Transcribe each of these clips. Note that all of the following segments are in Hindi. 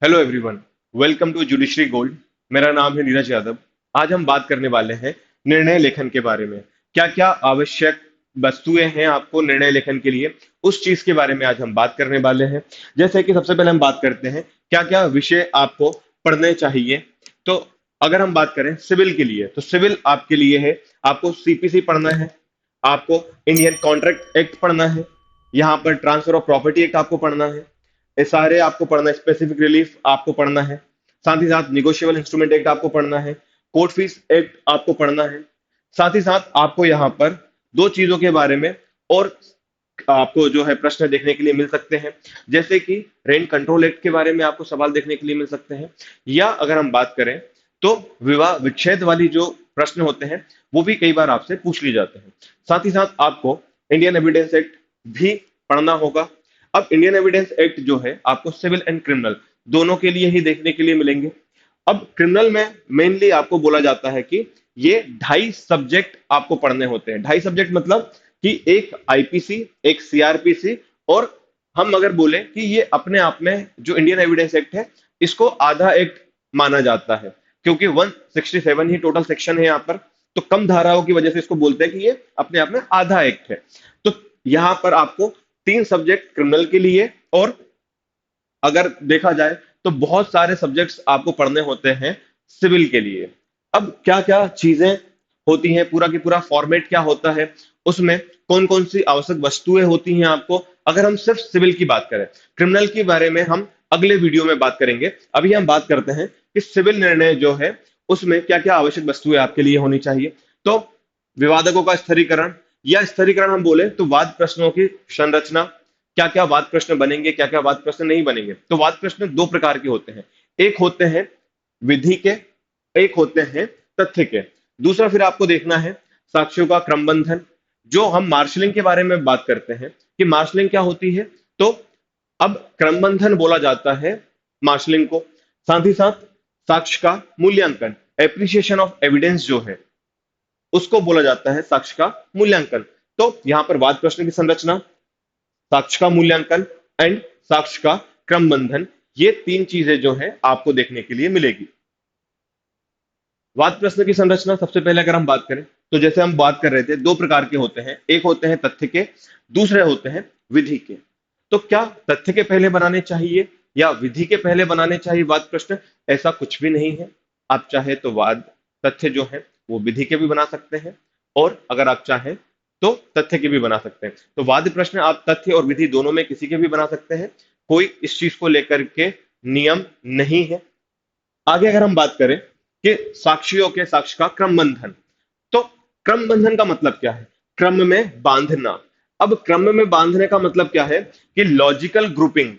Hello everyone, welcome to Judiciary Gold. मेरा नाम है नीरज यादव। आज हम बात करने वाले हैं निर्णय लेखन के बारे में। क्या क्या आवश्यक वस्तुएं हैं आपको निर्णय लेखन के लिए, उस चीज के बारे में आज हम बात करने वाले हैं। जैसे कि सबसे पहले हम बात करते हैं क्या क्या विषय आपको पढ़ने चाहिए। तो अगर हम बात करें सिविल के लिए, तो सिविल आपके लिए है, आपको सीपीसी पढ़ना है, आपको इंडियन कॉन्ट्रैक्ट एक्ट पढ़ना है, यहाँ पर ट्रांसफर ऑफ प्रॉपर्टी एक्ट आपको पढ़ना है, एसआरए आपको पढ़ना है, स्पेसिफिक रिलीफ आपको पढ़ना है, साथ ही साथ निगोशिएबल इंस्ट्रूमेंट एक्ट आपको पढ़ना है, कोर्ट फीस एक्ट आपको पढ़ना है। साथ ही साथ आपको यहाँ पर दो चीजों के बारे में और आपको जो है प्रश्न देखने के लिए मिल सकते हैं। जैसे कि रेंट कंट्रोल एक्ट के बारे में आपको सवाल देखने के लिए मिल सकते हैं, या अगर हम बात करें तो विवाह विच्छेद वाली जो प्रश्न होते हैं वो भी कई बार आपसे पूछ लिए जाते हैं। साथ ही साथ आपको इंडियन एविडेंस एक्ट भी पढ़ना होगा। अब इंडियन एविडेंस एक्ट जो है आपको सिविल एंड क्रिमिनल दोनों के लिए ही देखने के लिए मिलेंगे। अब क्रिमिनल में मेनली आपको बोला जाता है कि ये 2.5 सब्जेक्ट आपको पढ़ने होते हैं। 2.5 सब्जेक्ट मतलब कि एक आईपीसी, एक सीआरपीसी, और हम अगर बोले कि ये अपने आप में जो इंडियन एविडेंस एक्ट है इसको आधा एक्ट माना जाता है, क्योंकि 167 ही टोटल सेक्शन है यहाँ पर। तो कम धाराओं की वजह से इसको बोलते हैं कि ये अपने आप में आधा एक्ट है। तो यहाँ पर आपको 3 सब्जेक्ट क्रिमिनल के लिए, और अगर देखा जाए तो बहुत सारे सब्जेक्ट्स आपको पढ़ने होते हैं सिविल के लिए। अब क्या क्या चीजें होती हैं, पूरा की पूरा फॉर्मेट क्या होता है, उसमें कौन कौन सी आवश्यक वस्तुएं होती हैं आपको, अगर हम सिर्फ सिविल की बात करें। क्रिमिनल के बारे में हम अगले वीडियो में बात करेंगे। अभी हम बात करते हैं कि सिविल निर्णय जो है उसमें क्या क्या आवश्यक वस्तुएं आपके लिए होनी चाहिए। तो विवादकों का स्थिरीकरण, या स्थिरीकरण हम बोले तो वाद प्रश्नों की संरचना, क्या क्या वाद प्रश्न बनेंगे, क्या क्या वाद प्रश्न नहीं बनेंगे। तो वाद प्रश्न दो प्रकार के होते हैं, एक होते हैं विधि के, एक होते हैं तथ्य के। दूसरा फिर आपको देखना है साक्ष्यों का क्रमबंधन। जो हम मार्शलिंग के बारे में बात करते हैं कि मार्शलिंग क्या होती है, तो अब क्रमबंधन बोला जाता है मार्शलिंग को। साथ ही साथ साक्ष्य का मूल्यांकन, एप्रिसिएशन ऑफ एविडेंस जो है उसको बोला जाता है साक्ष्य का मूल्यांकन। तो यहां पर वाद प्रश्न की संरचना, साक्ष्य का मूल्यांकन एंड साक्ष्य का क्रमबंधन, ये तीन चीजें जो है आपको देखने के लिए मिलेगी। वाद प्रश्न की संरचना सबसे पहले अगर हम बात करें तो जैसे हम बात कर रहे थे दो प्रकार के होते हैं, एक होते हैं तथ्य के, दूसरे होते हैं विधि के। तो क्या तथ्य के पहले बनाने चाहिए या विधि के पहले बनाने चाहिए वाद प्रश्न? ऐसा कुछ भी नहीं है। आप चाहे तो वाद तथ्य जो है वो विधि के भी बना सकते हैं, और अगर आप चाहें तो तथ्य के भी बना सकते हैं। तो वाद प्रश्न आप तथ्य और विधि दोनों में किसी के भी बना सकते हैं, कोई इस चीज को लेकर के नियम नहीं है। आगे अगर हम बात करें कि साक्षियों के साक्ष्य का क्रमबंधन, तो क्रम बंधन का मतलब क्या है? क्रम में बांधना। अब क्रम में बांधने का मतलब क्या है कि लॉजिकल ग्रुपिंग,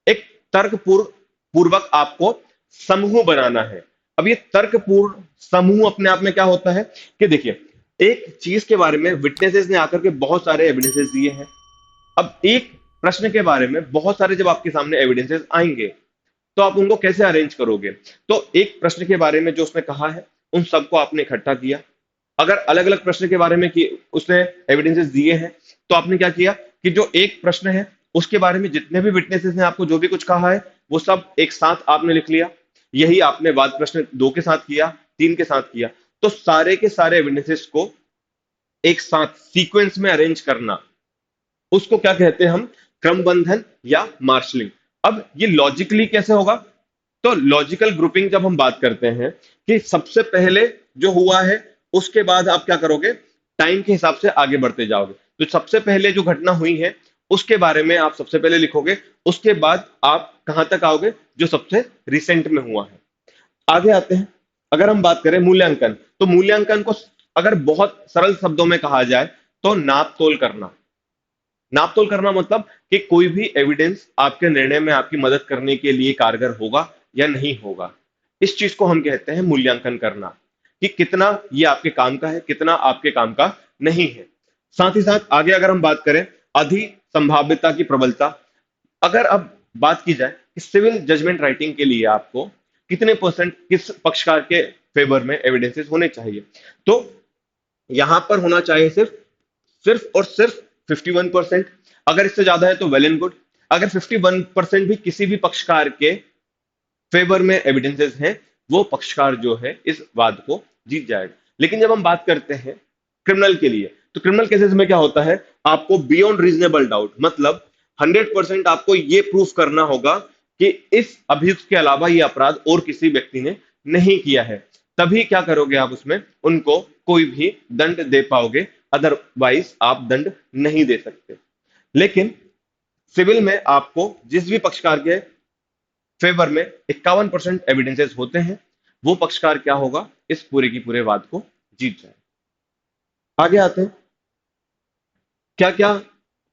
एक पूर्वक आपको समूह बनाना है। अब ये तर्कपूर्ण समूह अपने आप में क्या होता है कि देखिए, एक चीज के बारे में विटनेसेस ने आकर के बहुत सारे एविडेंसेस दिए हैं। अब एक प्रश्न के बारे में बहुत सारे जब आपके सामने एविडेंसेस आएंगे तो आप उनको कैसे अरेंज करोगे? तो एक प्रश्न के बारे में जो उसने कहा है उन सबको आपने इकट्ठा किया। अगर अलग अलग प्रश्न के बारे में कि उसने एविडेंसेस दिए हैं, तो आपने क्या किया कि जो एक प्रश्न है उसके बारे में जितने भी विटनेसेस ने आपको जो भी कुछ कहा है वो सब एक साथ आपने लिख लिया। यही आपने वाद प्रश्न दो के साथ किया, तीन के साथ किया। तो सारे के सारे एविडेंसेस को एक साथ सीक्वेंस में अरेंज करना, उसको क्या कहते हैं हम? क्रमबंधन या मार्शलिंग। अब ये लॉजिकली कैसे होगा? तो लॉजिकल ग्रुपिंग जब हम बात करते हैं कि सबसे पहले जो हुआ है उसके बाद आप क्या करोगे, टाइम के हिसाब से आगे बढ़ते जाओगे। तो सबसे पहले जो घटना हुई है उसके बारे में आप सबसे पहले लिखोगे, उसके बाद आप कहां तक आओगे जो सबसे रिसेंट में हुआ है। आगे आते हैं, अगर हम बात करें मूल्यांकन, तो मूल्यांकन को अगर बहुत सरल शब्दों में कहा जाए तो नाप तोल करना। नाप तोल करना मतलब कि कोई भी एविडेंस आपके निर्णय में आपकी मदद करने के लिए कारगर होगा या नहीं होगा। इस चीज को हम कहते हैं मूल्यांकन करना, कि कितना ये आपके काम का है, कितना आपके काम का नहीं है। साथ ही साथ आगे अगर हम बात करें अधि संभाव्यता की प्रबलता, अगर अब बात की जाए कि सिविल जजमेंट राइटिंग के लिए आपको कितने परसेंट किस पक्षकार के फेवर में एविडेंसेस होने चाहिए, तो यहां पर होना चाहिए सिर्फ सिर्फ और सिर्फ 51%। अगर इससे ज्यादा है तो वेल एंड गुड। अगर 51% भी किसी भी पक्षकार के फेवर में एविडेंसेस हैं, वो पक्षकार जो है इस वाद को जीत जाएगा। लेकिन जब हम बात करते हैं क्रिमिनल के लिए, तो क्रिमिनल केसेस में क्या होता है, आपको बियॉन्ड रीजनेबल डाउट, मतलब 100% आपको ये प्रूफ करना होगा कि इस अभियुक्त के अलावा ये अपराध और किसी व्यक्ति ने नहीं किया है, तभी क्या करोगे आप उसमें उनको कोई भी दंड दे पाओगे, अदरवाइज आप दंड नहीं दे सकते। लेकिन सिविल में आपको जिस भी पक्षकार के फेवर में 51% एविडेंसेस होते हैं, वो पक्षकार क्या होगा, इस पूरे की पूरे वाद को जीत जाए। आगे आते हैं, क्या क्या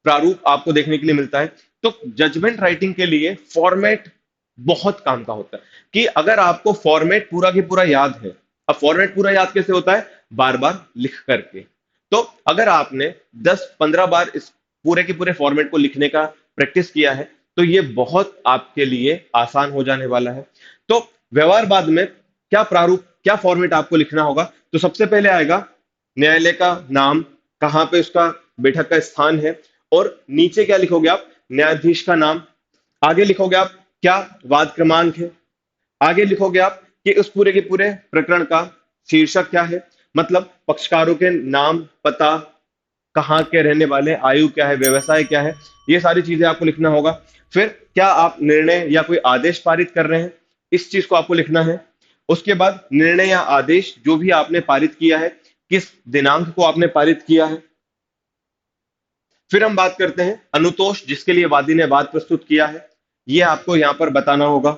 प्रारूप आपको देखने के लिए मिलता है। तो जजमेंट राइटिंग के लिए फॉर्मेट बहुत काम का होता है, कि अगर आपको फॉर्मेट पूरा की पूरा याद है। अब फॉर्मेट पूरा याद कैसे होता है, बार बार लिख करके। तो अगर आपने 10-15 बार इस पूरे के पूरे फॉर्मेट को लिखने का प्रैक्टिस किया है, तो ये बहुत आपके लिए आसान हो जाने वाला है। तो व्यवहारवाद में क्या प्रारूप, क्या फॉर्मेट आपको लिखना होगा, तो सबसे पहले आएगा न्यायालय का नाम, कहाँ पे उसका बैठक का स्थान है, और नीचे क्या लिखोगे आप, न्यायाधीश का नाम। आगे लिखोगे आप क्या वाद क्रमांक है। आगे लिखोगे आप कि उस पूरे के पूरे प्रकरण का शीर्षक क्या है, मतलब पक्षकारों के नाम, पता, कहाँ के रहने वाले, आयु क्या है, व्यवसाय क्या है, ये सारी चीजें आपको लिखना होगा। फिर क्या आप निर्णय या कोई आदेश पारित कर रहे हैं, इस चीज को आपको लिखना है। उसके बाद निर्णय या आदेश जो भी आपने पारित किया है, किस दिनांक को आपने पारित किया है। फिर हम बात करते हैं अनुतोष, जिसके लिए वादी ने वाद प्रस्तुत किया है, ये आपको यहां पर बताना होगा।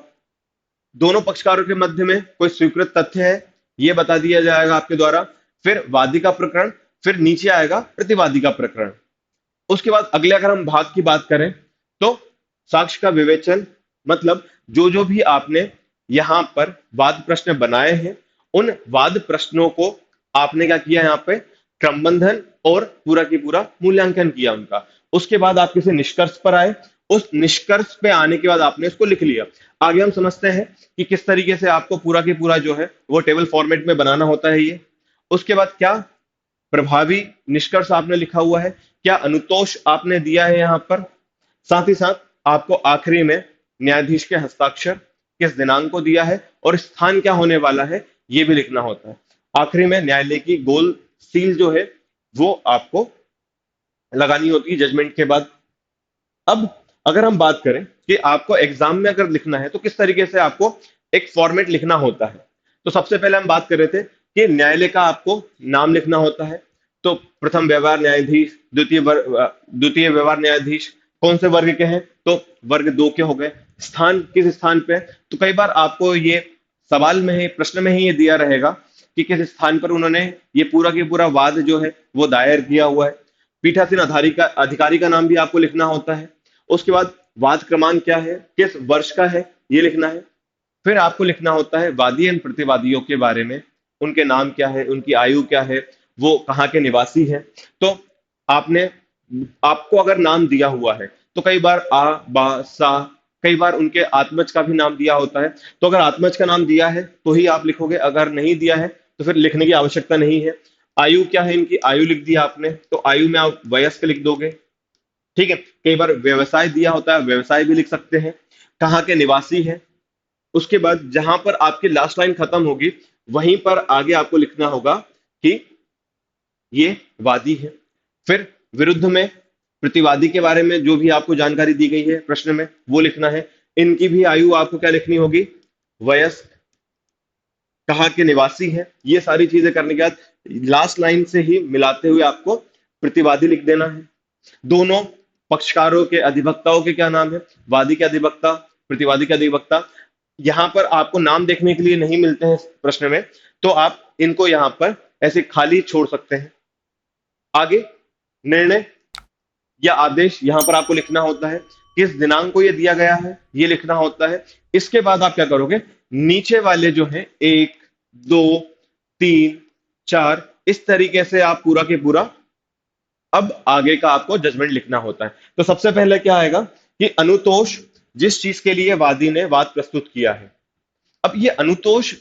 दोनों पक्षकारों के मध्य में कोई स्वीकृत तथ्य है, ये बता दिया जाएगा आपके द्वारा। फिर वादी का प्रकरण, फिर नीचे आएगा प्रतिवादी का प्रकरण। उसके बाद अगले अगर हम भाग की बात करें, तो साक्ष्य का विवेचन, मतलब जो जो भी आपने यहां पर वाद प्रश्न बनाए हैं, उन वाद प्रश्नों को आपने क्या किया, यहाँ पे क्रमबंधन और पूरा की पूरा मूल्यांकन किया उनका। उसके बाद आप किसी निष्कर्ष पर आए, उस निष्कर्ष पे आने के बाद आपने उसको लिख लिया। आगे हम समझते हैं कि किस तरीके से आपको पूरा की पूरा जो है वो टेबल फॉर्मेट में बनाना होता है ये। उसके बाद क्या प्रभावी निष्कर्ष आपने लिखा हुआ है, क्या अनुतोष आपने दिया है यहाँ पर। साथ ही साथ आपको आखिरी में न्यायाधीश के हस्ताक्षर, किस दिनांक को दिया है, और स्थान क्या होने वाला है, ये भी लिखना होता है। आखिरी में न्यायालय की गोल सील जो है वो आपको लगानी होती है जजमेंट के बाद। अब अगर हम बात करें कि आपको एग्जाम में अगर लिखना है तो किस तरीके से आपको एक फॉर्मेट लिखना होता है, तो सबसे पहले हम बात कर रहे थे कि न्यायालय का आपको नाम लिखना होता है। तो प्रथम व्यवहार न्यायाधीश, द्वितीय व्यवहार न्यायाधीश कौन से वर्ग के हैं, तो वर्ग 2 के हो गए। स्थान किस स्थान पे है, तो कई बार आपको ये सवाल में ही, प्रश्न में ही ये दिया रहेगा कि किस स्थान पर उन्होंने ये पूरा की पूरा वाद जो है वो दायर किया हुआ है। पीठासीन अधिकारी का नाम भी आपको लिखना होता है। उसके बाद वाद क्रमांक क्या है, किस वर्ष का है, ये लिखना है। फिर आपको लिखना होता है वादी एवं प्रतिवादियों के बारे में, उनके नाम क्या है, उनकी आयु क्या है, वो कहाँ के निवासी हैं। तो आपने, आपको अगर नाम दिया हुआ है तो कई बार आ, बा, सा, कई बार उनके आत्मज का भी नाम दिया होता है। तो अगर आत्मज का नाम दिया है तो ही आप लिखोगे, अगर नहीं दिया है तो फिर लिखने की आवश्यकता नहीं है। आयु क्या है, इनकी आयु लिख दी आपने, तो आयु में आप वयस्क लिख दोगे। ठीक है, कई बार व्यवसाय दिया होता है, व्यवसाय भी लिख सकते हैं। कहाँ के निवासी है, उसके बाद जहां पर आपकी लास्ट लाइन खत्म होगी वहीं पर आगे आपको लिखना होगा कि ये वादी है। फिर विरुद्ध में प्रतिवादी के बारे में जो भी आपको जानकारी दी गई है प्रश्न में वो लिखना है। इनकी भी आयु आपको क्या लिखनी होगी, वयस्क, कहाँ के निवासी हैं, ये सारी चीजें करने के बाद लास्ट लाइन से ही मिलाते हुए आपको प्रतिवादी लिख देना है। दोनों पक्षकारों के अधिवक्ताओं के क्या नाम है, वादी के अधिवक्ता, प्रतिवादी के अधिवक्ता। यहां पर आपको नाम देखने के लिए नहीं मिलते हैं प्रश्न में, तो आप इनको यहां पर ऐसे खाली छोड़ सकते हैं। आगे निर्णय या आदेश यहां पर आपको लिखना होता है, किस दिनांक को ये दिया गया है ये लिखना होता है। इसके बाद आप क्या करोगे, नीचे वाले जो है 1, 2, 3, 4, इस तरीके से आप पूरा के पूरा अब आगे का आपको जजमेंट लिखना होता है। तो सबसे पहले क्या आएगा कि अनुतोष, जिस चीज के लिए वादी ने वाद प्रस्तुत किया है। अब ये अनुतोष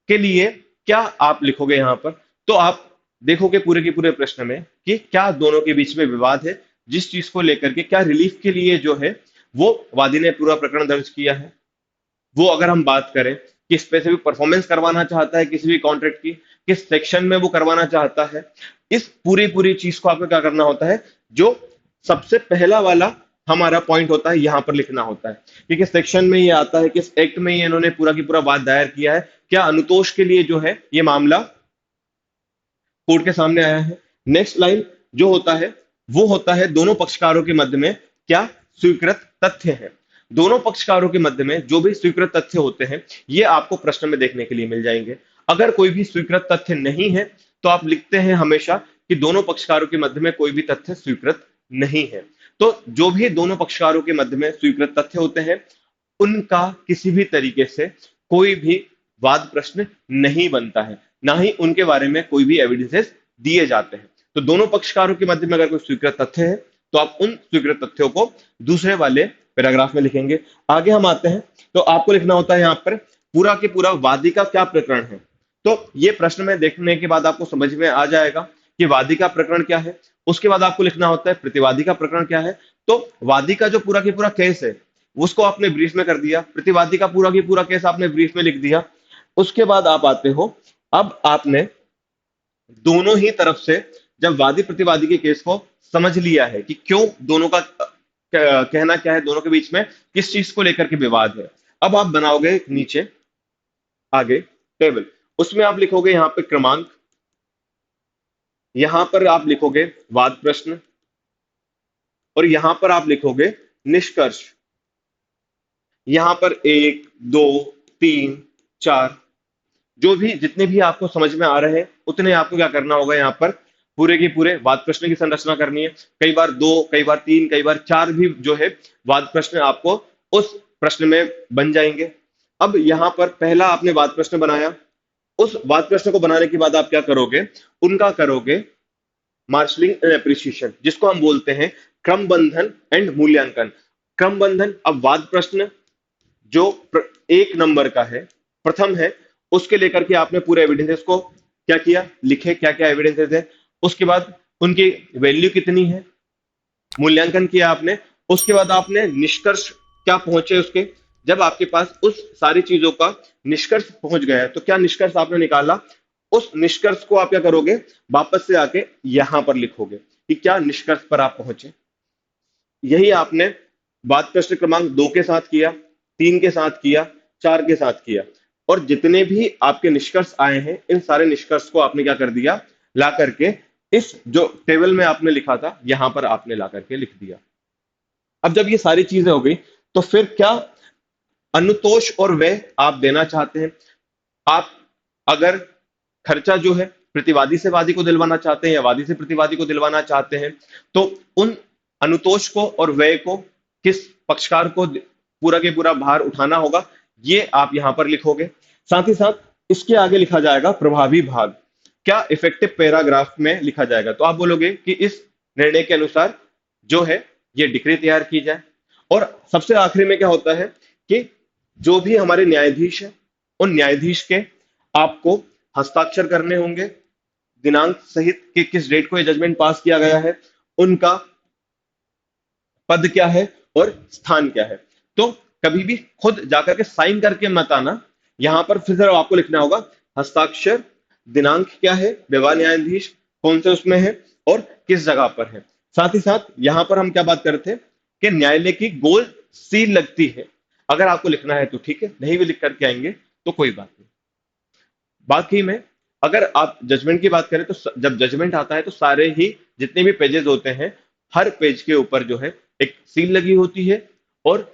के लिए क्या आप लिखोगे यहां पर, तो आप देखोगे पूरे के पूरे प्रश्न में कि क्या दोनों के बीच में विवाद है, जिस चीज को लेकर के क्या रिलीफ के लिए जो है वो वादी ने पूरा प्रकरण दर्ज किया है। वो अगर हम बात करें कि स्पेसिफिक परफॉर्मेंस करवाना चाहता है किसी भी कॉन्ट्रैक्ट की, किस सेक्शन में वो करवाना चाहता है, इस पूरी पूरी चीज को आपको क्या करना होता है, जो सबसे पहला वाला हमारा पॉइंट होता है यहां पर लिखना होता है कि किस सेक्शन में ये आता है, किस एक्ट में ये इन्होंने पूरा की पूरा वाद दायर किया है, क्या अनुतोष के लिए जो है ये मामला कोर्ट के सामने आया है। नेक्स्ट लाइन जो होता है वो होता है दोनों पक्षकारों के मध्य में क्या स्वीकृत तथ्य है। दोनों पक्षकारों के मध्य में जो भी स्वीकृत तथ्य होते हैं ये आपको प्रश्न में देखने के लिए मिल जाएंगे। अगर कोई भी स्वीकृत तथ्य नहीं है तो आप लिखते हैं हमेशा कि दोनों पक्षकारों के मध्य में कोई भी तथ्य स्वीकृत नहीं है। तो जो भी दोनों पक्षकारों के मध्य में स्वीकृत तथ्य होते हैं उनका किसी भी तरीके से कोई भी वाद प्रश्न नहीं बनता है, ना ही उनके बारे में कोई भी एविडेंसेस दिए जाते हैं। तो दोनों पक्षकारों के मध्य में अगर कोई स्वीकृत तथ्य है तो आप उन स्वीकृत तथ्यों को दूसरे वाले पैराग्राफ में लिखेंगे। आगे हम आते हैं तो आपको लिखना होता है यहाँ पर पूरा के पूरा वादी का क्या प्रकरण है। तो ये प्रश्न में देखने के बाद आपको समझ में आ जाएगा कि वादी का प्रकरण क्या है। उसके बाद आपको लिखना होता है प्रतिवादी का प्रकरण क्या है। तो वादी का जो पूरा की पूरा केस है उसको आपने ब्रीफ में कर दिया, प्रतिवादी का पूरा की पूरा केस आपने ब्रीफ में लिख दिया। उसके बाद आप आते हो, अब आपने दोनों ही तरफ से जब वादी प्रतिवादी के केस को समझ लिया है कि क्यों दोनों का कहना क्या है, दोनों के बीच में किस चीज को लेकर के विवाद है, अब आप बनाओगे नीचे आगे टेबल। उसमें आप लिखोगे यहां पे क्रमांक, यहां पर आप लिखोगे वाद प्रश्न और यहां पर आप लिखोगे निष्कर्ष। यहां पर 1 2 3 4 जो भी जितने भी आपको समझ में आ रहे हैं उतने आपको क्या करना होगा, यहाँ पर पूरे के पूरे वाद प्रश्न की संरचना करनी है। कई बार 2, कई बार 3, कई बार 4 भी जो है वाद प्रश्न आपको उस प्रश्न में बन जाएंगे। अब यहाँ पर पहला आपने वाद प्रश्न बनाया, उस वाद प्रश्न को बनाने के बाद आप क्या करोगे, उनका करोगे मार्शलिंग एंड एप्रिसिएशन, जिसको हम बोलते हैं क्रम बंधन एंड मूल्यांकन। क्रम बंधन, अब वाद प्रश्न जो 1 नंबर का है, प्रथम है, उसके लेकर के आपने पूरे एविडेंसेस को क्या किया, लिखे क्या क्या एविडेंसेस है, उसके बाद उनकी वैल्यू कितनी है, मूल्यांकन किया आपने। उसके बाद आपने निष्कर्ष क्या पहुंचे उसके, जब आपके पास उस सारी चीजों का निष्कर्ष पहुंच गया है तो क्या निष्कर्ष आपने निकाला, उस निष्कर्ष को आप क्या करोगे, वापस से आके यहां पर लिखोगे कि क्या निष्कर्ष पर आप पहुंचे। यही आपने वाद प्रश्न क्रमांक 2 के साथ किया, 3 के साथ किया, 4 के साथ किया, और जितने भी आपके निष्कर्ष आए हैं इन सारे निष्कर्ष को आपने क्या कर दिया, ला करके इस जो टेबल में आपने लिखा था यहां पर आपने ला करके लिख दिया। अब जब ये सारी चीजें हो गई तो फिर क्या अनुतोष और व्यय आप देना चाहते हैं। आप अगर खर्चा जो है प्रतिवादी से वादी को दिलवाना चाहते हैं या वादी से प्रतिवादी को दिलवाना चाहते हैं तो उन अनुतोष को और व्यय को किस पक्षकार को पूरा के पूरा भार उठाना होगा, ये आप यहां पर लिखोगे। साथ ही साथ इसके आगे लिखा जाएगा प्रभावी भाग, क्या इफेक्टिव पैराग्राफ में लिखा जाएगा। तो आप बोलोगे कि इस निर्णय के अनुसार जो है ये डिक्री तैयार की जाए। और सबसे आखिरी में क्या होता है कि जो भी हमारे न्यायाधीश है उन न्यायाधीश के आपको हस्ताक्षर करने होंगे, दिनांक सहित कि किस डेट को ये जजमेंट पास किया गया है, उनका पद क्या है और स्थान क्या है। तो कभी भी खुद जाकर के साइन करके मत आना, यहां पर फिर आपको लिखना होगा हस्ताक्षर, दिनांक क्या है, विवाद न्यायाधीश कौन से उसमें है और किस जगह पर है। साथ ही साथ यहां पर हम क्या बात कर रहे थे कि न्यायालय की गोल सील लगती है, अगर आपको लिखना है तो ठीक है, नहीं भी लिख करके आएंगे तो कोई बात नहीं। बाकी में अगर आप जजमेंट की बात करें तो जब जजमेंट आता है तो सारे ही जितने भी पेजेस होते हैं हर पेज के ऊपर जो है एक सील लगी होती है और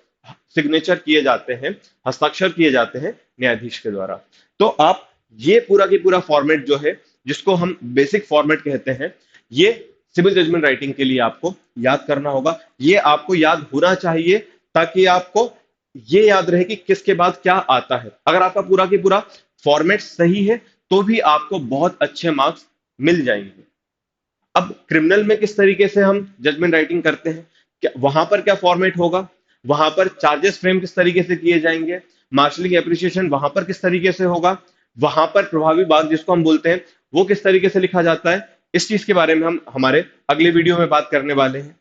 सिग्नेचर किए जाते हैं, हस्ताक्षर किए जाते हैं न्यायाधीश के द्वारा। तो आप ये पूरा की पूरा फॉर्मेट जो है जिसको हम बेसिक फॉर्मेट कहते हैं, ये सिविल जजमेंट राइटिंग के लिए आपको याद करना होगा। ये आपको याद होना चाहिए ताकि आपको ये याद रहे कि किसके बाद क्या आता है। अगर आपका पूरा की पूरा फॉर्मेट सही है तो भी आपको बहुत अच्छे मार्क्स मिल जाएंगे। अब क्रिमिनल में किस तरीके से हम जजमेंट राइटिंग करते हैं, क्या वहां पर क्या फॉर्मेट होगा, वहां पर चार्जेस फ्रेम किस तरीके से किए जाएंगे, मार्शलिंग एप्रिसिएशन वहां पर किस तरीके से होगा, वहां पर प्रभावी भाग जिसको हम बोलते हैं वो किस तरीके से लिखा जाता है, इस चीज के बारे में हम हमारे अगले वीडियो में बात करने वाले हैं।